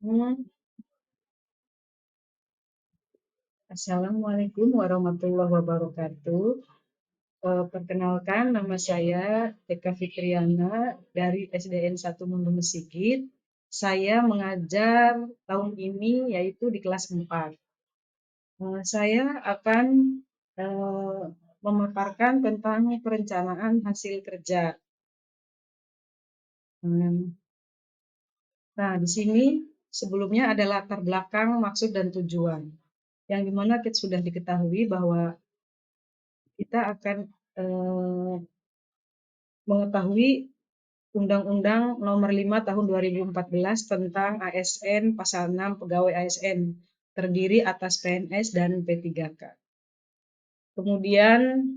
Hmm, Assalamualaikum warahmatullahi wabarakatuh. Perkenalkan, nama saya Eka Fitriana dari SDN 1 Mundu Mesigit. Saya mengajar tahun ini yaitu di kelas 4. Saya akan eh, memaparkan tentang perencanaan hasil kerja. Hmm, Nah, di sini sebelumnya ada latar belakang, maksud, dan tujuan. Yang dimana kita sudah diketahui bahwa kita akan mengetahui Undang-Undang Nomor 5 Tahun 2014 tentang ASN Pasal 6 Pegawai ASN terdiri atas PNS dan P3K. Kemudian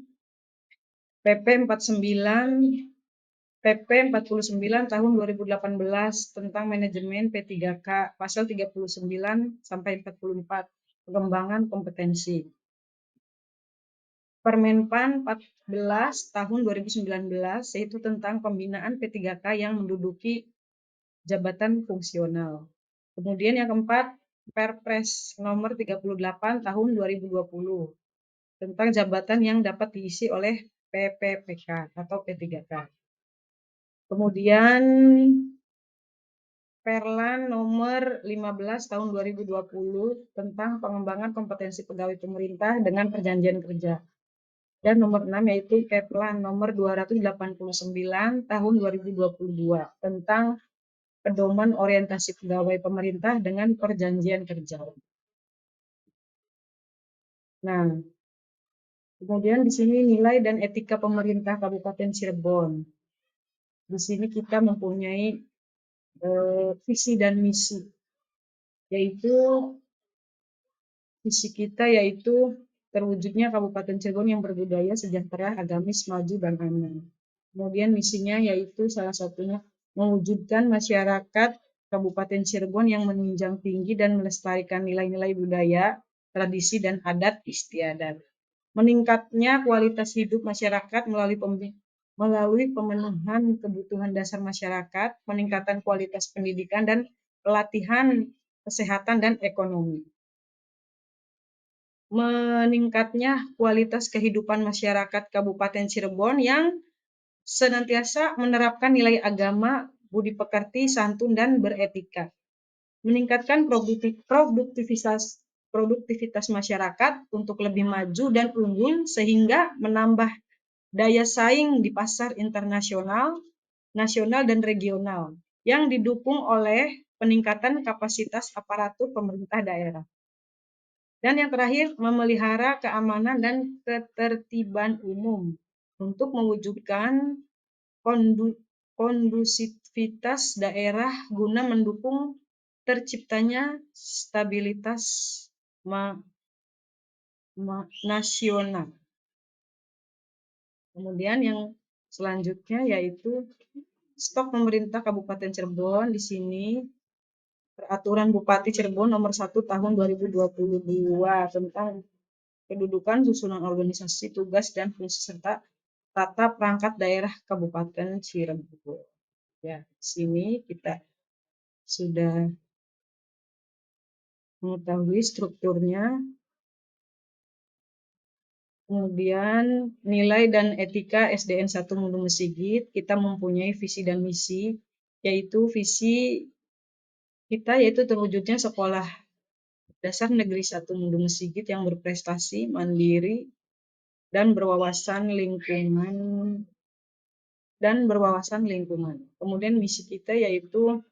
PP 49 PP 49 Tahun 2018 tentang Manajemen P3K Pasal 39 sampai 44 Pengembangan Kompetensi. Permenpan 14 Tahun 2019 yaitu tentang pembinaan P3K yang menduduki jabatan fungsional. Kemudian yang keempat, Perpres nomor 38 tahun 2020 tentang jabatan yang dapat diisi oleh PPPK atau P3K. Kemudian Perlan nomor 15 tahun 2020 tentang pengembangan kompetensi pegawai pemerintah dengan perjanjian kerja. Dan nomor 6 yaitu Keplan nomor 289 tahun 2022 tentang pedoman orientasi pegawai pemerintah dengan perjanjian kerja. Nah, kemudian di sini nilai dan etika pemerintah Kabupaten Cirebon. Di sini kita mempunyai visi dan misi, yaitu visi kita yaitu terwujudnya Kabupaten Cirebon yang berbudaya, sejahtera, agamis, maju, dan aman. Kemudian misinya yaitu salah satunya mewujudkan masyarakat Kabupaten Cirebon yang menunjang tinggi dan melestarikan nilai-nilai budaya, tradisi, dan adat istiadat. Meningkatnya kualitas hidup masyarakat melalui pemenuhan kebutuhan dasar masyarakat, peningkatan kualitas pendidikan, dan pelatihan kesehatan dan ekonomi. Meningkatnya kualitas kehidupan masyarakat Kabupaten Cirebon yang senantiasa menerapkan nilai agama, budi pekerti, santun, dan beretika. Meningkatkan produktivitas masyarakat untuk lebih maju dan unggul sehingga menambah daya saing di pasar internasional, nasional, dan regional yang didukung oleh peningkatan kapasitas aparatur pemerintah daerah. Dan yang terakhir, memelihara keamanan dan ketertiban umum untuk mewujudkan kondusivitas daerah guna mendukung terciptanya stabilitas nasional. Kemudian yang selanjutnya yaitu stok pemerintah Kabupaten Cirebon. Di sini Peraturan Bupati Cirebon nomor 1 tahun 2022 tentang kedudukan, susunan organisasi, tugas, dan fungsi serta tata perangkat daerah Kabupaten Cirebon. Ya, di sini kita sudah mengetahui strukturnya. Kemudian nilai dan etika SDN 1 Mundu Mesigit, kita mempunyai visi dan misi, yaitu visi kita yaitu terwujudnya sekolah dasar negeri 1 Mundu Mesigit yang berprestasi, mandiri, dan berwawasan lingkungan. Kemudian misi kita yaitu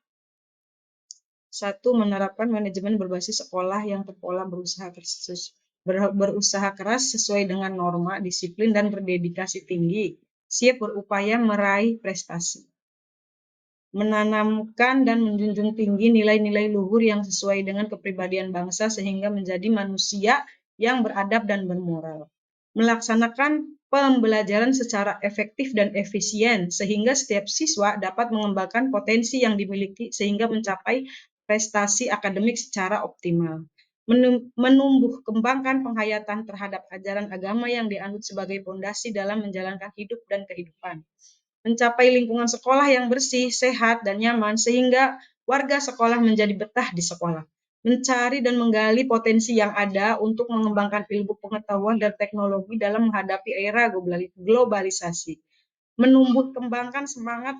satu, menerapkan manajemen berbasis sekolah yang terpola berusaha keras sesuai dengan norma, disiplin, dan berdedikasi tinggi, siap berupaya meraih prestasi. Menanamkan dan menjunjung tinggi nilai-nilai luhur yang sesuai dengan kepribadian bangsa sehingga menjadi manusia yang beradab dan bermoral. Melaksanakan pembelajaran secara efektif dan efisien sehingga setiap siswa dapat mengembangkan potensi yang dimiliki sehingga mencapai prestasi akademik secara optimal. Menumbuh kembangkan penghayatan terhadap ajaran agama yang dianut sebagai fondasi dalam menjalankan hidup dan kehidupan. Mencapai lingkungan sekolah yang bersih, sehat, dan nyaman sehingga warga sekolah menjadi betah di sekolah, mencari dan menggali potensi yang ada untuk mengembangkan ilmu pengetahuan dan teknologi dalam menghadapi era globalisasi, menumbuh kembangkan semangat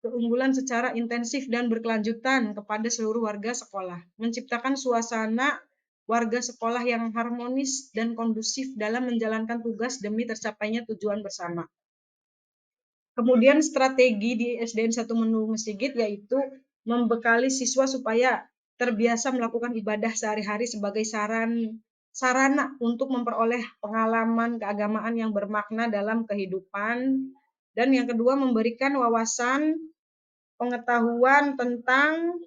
keunggulan secara intensif dan berkelanjutan kepada seluruh warga sekolah, menciptakan suasana warga sekolah yang harmonis dan kondusif dalam menjalankan tugas demi tercapainya tujuan bersama. Kemudian strategi di SDN 1 Mendung Sigit yaitu membekali siswa supaya terbiasa melakukan ibadah sehari-hari sebagai sarana untuk memperoleh pengalaman keagamaan yang bermakna dalam kehidupan. Dan yang kedua, memberikan wawasan pengetahuan tentang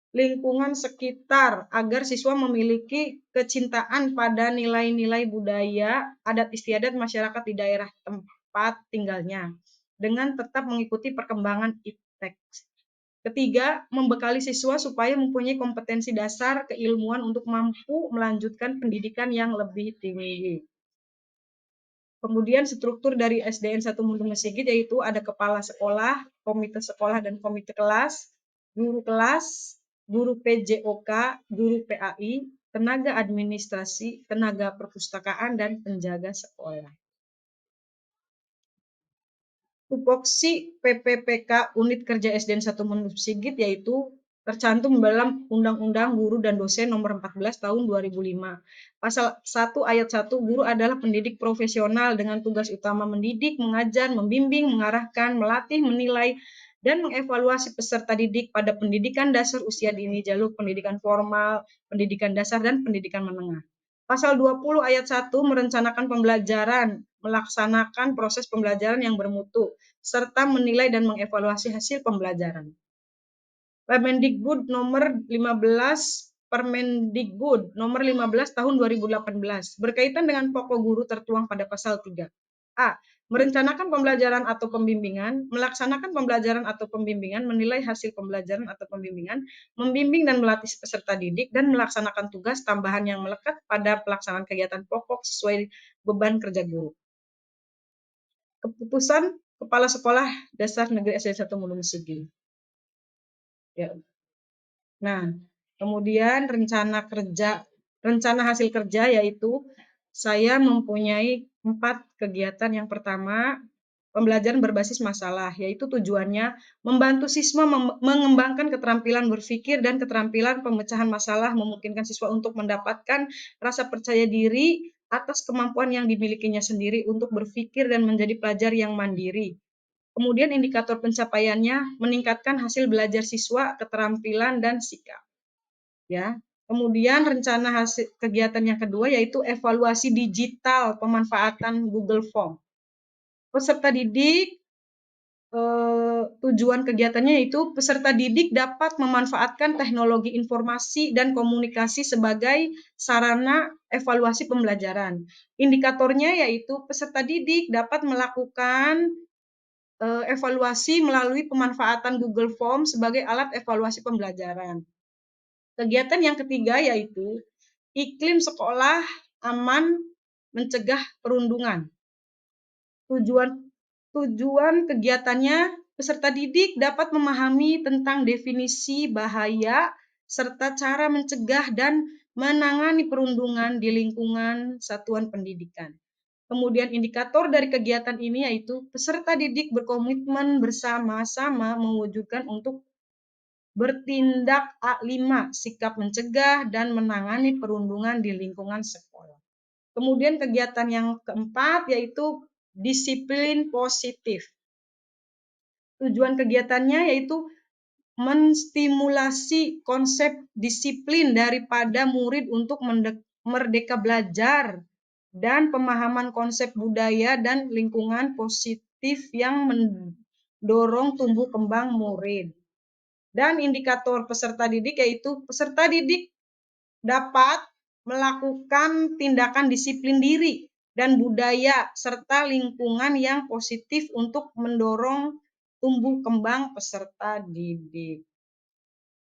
lingkungan sekitar agar siswa memiliki kecintaan pada nilai-nilai budaya, adat istiadat masyarakat di daerah tempat tinggalnya dengan tetap mengikuti perkembangan iptek. Ketiga, membekali siswa supaya mempunyai kompetensi dasar keilmuan untuk mampu melanjutkan pendidikan yang lebih tinggi. Kemudian struktur dari SDN 1 Mendung Sigit yaitu ada kepala sekolah, komite sekolah dan komite kelas, guru PJOK, guru PAI, tenaga administrasi, tenaga perpustakaan, dan penjaga sekolah. Tupoksi PPPK Unit Kerja SDN 1 Mendung Sigit yaitu tercantum dalam Undang-Undang Guru dan Dosen Nomor 14 Tahun 2005. Pasal 1 Ayat 1, guru adalah pendidik profesional dengan tugas utama mendidik, mengajar, membimbing, mengarahkan, melatih, menilai, dan mengevaluasi peserta didik pada pendidikan dasar usia dini, jalur pendidikan formal, pendidikan dasar, dan pendidikan menengah. Pasal 20 ayat 1 merencanakan pembelajaran, melaksanakan proses pembelajaran yang bermutu, serta menilai dan mengevaluasi hasil pembelajaran. Permendikbud nomor 15 Permendikbud nomor 15 tahun 2018 berkaitan dengan pokok guru tertuang pada pasal 3. A. Merencanakan pembelajaran atau pembimbingan, melaksanakan pembelajaran atau pembimbingan, menilai hasil pembelajaran atau pembimbingan, membimbing dan melatih peserta didik, dan melaksanakan tugas tambahan yang melekat pada pelaksanaan kegiatan pokok sesuai beban kerja guru. Keputusan Kepala Sekolah Dasar Negeri SDN 1 Mendung Sigit. Ya. Nah, kemudian rencana hasil kerja yaitu saya mempunyai 4 kegiatan. Yang pertama, pembelajaran berbasis masalah, yaitu tujuannya membantu siswa mengembangkan keterampilan berpikir dan keterampilan pemecahan masalah, memungkinkan siswa untuk mendapatkan rasa percaya diri atas kemampuan yang dimilikinya sendiri untuk berpikir dan menjadi pelajar yang mandiri. Kemudian indikator pencapaiannya meningkatkan hasil belajar siswa, keterampilan, dan sikap. Ya. Kemudian rencana hasil kegiatan yang kedua yaitu evaluasi digital pemanfaatan Google Form. Peserta didik tujuan kegiatannya yaitu peserta didik dapat memanfaatkan teknologi informasi dan komunikasi sebagai sarana evaluasi pembelajaran. Indikatornya yaitu peserta didik dapat melakukan evaluasi melalui pemanfaatan Google Form sebagai alat evaluasi pembelajaran. Kegiatan yang ketiga yaitu iklim sekolah aman mencegah perundungan. Tujuan kegiatannya, peserta didik dapat memahami tentang definisi bahaya serta cara mencegah dan menangani perundungan di lingkungan satuan pendidikan. Kemudian indikator dari kegiatan ini yaitu peserta didik berkomitmen bersama-sama mewujudkan untuk bertindak A5, sikap mencegah dan menangani perundungan di lingkungan sekolah. Kemudian kegiatan yang keempat yaitu disiplin positif. Tujuan kegiatannya yaitu menstimulasi konsep disiplin daripada murid untuk merdeka belajar dan pemahaman konsep budaya dan lingkungan positif yang mendorong tumbuh kembang murid. Dan indikator peserta didik yaitu peserta didik dapat melakukan tindakan disiplin diri dan budaya serta lingkungan yang positif untuk mendorong tumbuh kembang peserta didik.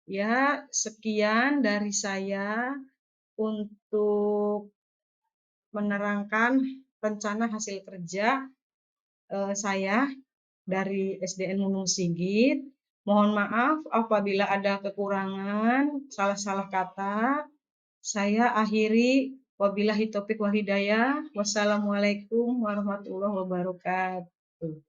Ya, sekian dari saya untuk menerangkan rencana hasil kerja saya dari SDN Gunung Sigit. Mohon maaf apabila ada kekurangan, salah-salah kata. Saya akhiri, wabillahi taufik wal hidayah. Wassalamualaikum warahmatullahi wabarakatuh.